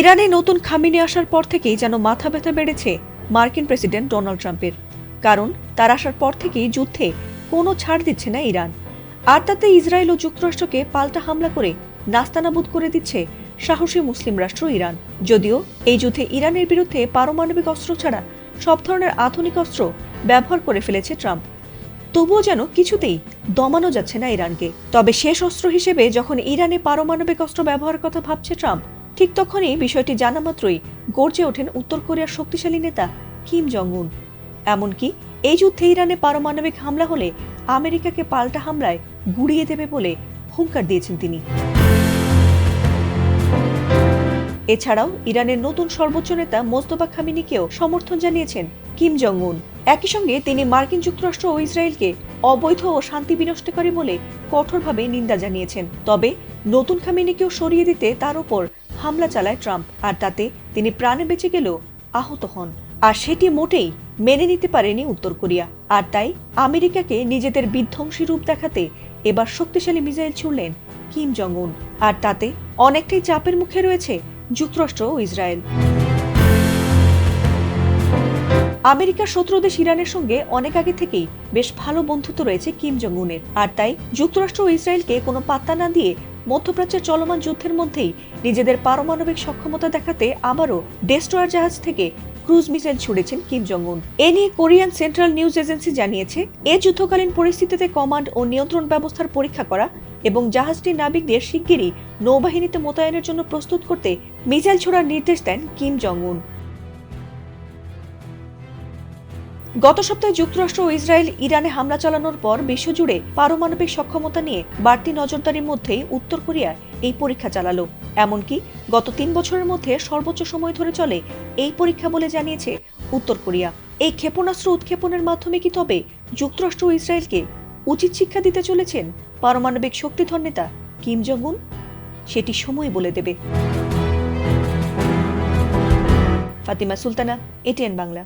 ইরানে নতুন খামিনি আসার পর থেকেই যেন মাথা ব্যথা বেড়েছে মার্কিন প্রেসিডেন্ট ডোনাল্ড ট্রাম্পের। কারণ তার আসার পর থেকেই যুদ্ধে কোনো ছাড় দিচ্ছে না ইরান। আর তাতে ইসরায়েল ও যুক্তরাষ্ট্রকে পাল্টা হামলা করে নাস্তানাবুদ করে দিচ্ছে সাহসী মুসলিম রাষ্ট্র ইরান। যদিও এই যুদ্ধে ইরানের বিরুদ্ধে পারমাণবিক অস্ত্র ছাড়া সব ধরনের আধুনিক অস্ত্র ব্যবহার করে ফেলেছে ট্রাম্প, তবুও যেন কিছুতেই দমানো যাচ্ছে না ইরানকে। তবে শেষ অস্ত্র হিসেবে যখন ইরানে পারমাণবিক অস্ত্র ব্যবহারের কথা ভাবছে ট্রাম্প, ঠিক তখনই বিষয়টি জানা মাত্রই গর্জে ওঠেন উত্তর কোরিয়ার শক্তিশালী নেতা কিম জং উন। এমনকি এই যুদ্ধে ইরানে পারমাণবিক হামলা হলে আমেরিকাকে পাল্টা হামলায় গুড়িয়ে দেবে বলে হুঙ্কার দিয়েছেন তিনি। এছাড়াও ইরানের নতুন সর্বোচ্চ নেতা মোস্তফা খামিনিকেও সমর্থন জানিয়েছেন কিম জং উন। একই সঙ্গে তিনি মার্কিন যুক্তরাষ্ট্র ও ইসরায়েলকে অবৈধ ও শান্তি বিনষ্টকারী বলে কঠোরভাবে নিন্দা জানিয়েছেন। তবে নতুন খামিনিকেও সরিয়ে দিতে তার উপর হামলা চালায় ট্রাম্প, আর তাতে তিনি প্রাণে বেঁচে গেলেও আহত হন। আর সেটি মোটেই মেনে নিতে পারেনি উত্তর কোরিয়া। আর তাই আমেরিকাকে নিজেদের বিধ্বংসী রূপ দেখাতে এবার শক্তিশালী মিসাইল ছুড়লেন কিম জং উন। আর তাতে অনেকটাই চাপের মুখে রয়েছে যুক্তরাষ্ট্র ও ইসরায়েল। আমেরিকার শত্রু দেশ ইরানের সঙ্গে অনেক আগে থেকেই বেশ ভালো বন্ধুত্ব রয়েছে কিম জং উনের। আর তাই যুক্তরাষ্ট্র ও ইসরায়েলকে কোনো পাত্তা না দিয়ে মধ্যপ্রাচ্যের চলমান যুদ্ধের মধ্যেই নিজেদের পারমাণবিক সক্ষমতা দেখাতে আবারও ডেস্ট্রয়ার জাহাজ থেকে ক্রুজ মিসাইল ছুড়েছেন কিম জং উন। এ নিয়ে কোরিয়ান সেন্ট্রাল নিউজ এজেন্সি জানিয়েছে, এ যুদ্ধকালীন পরিস্থিতিতে কমান্ড ও নিয়ন্ত্রণ ব্যবস্থার পরীক্ষা করা এবং জাহাজটির নাবিকদের শিগগিরই নৌবাহিনীতে মোতায়েনের জন্য প্রস্তুত করতে মিসাইল ছোড়ার নির্দেশ দেন কিম জং উন। গত সপ্তাহে যুক্তরাষ্ট্র ও ইসরায়েল ইরানে হামলা চালানোর পর বিশ্বজুড়ে পারমাণবিক সক্ষমতা নিয়ে বাড়তি নজরদারির মধ্যেই উত্তর কোরিয়া এই পরীক্ষা চালালো। এমনকি গত 3 বছরের মধ্যে সর্বোচ্চ সময় ধরে চলে এই পরীক্ষা বলে জানিয়েছে উত্তর কোরিয়া। এই ক্ষেপণাস্ত্র উৎক্ষেপণের মাধ্যমে কি তবে যুক্তরাষ্ট্র ও ইসরায়েলকে উচিত শিক্ষা দিতে চলেছেন পারমাণবিক শক্তিধর নেতা কিম জং উন? সেটি সময় বলে দেবে। ফাতিমা সুলতানা, এটিএন বাংলা।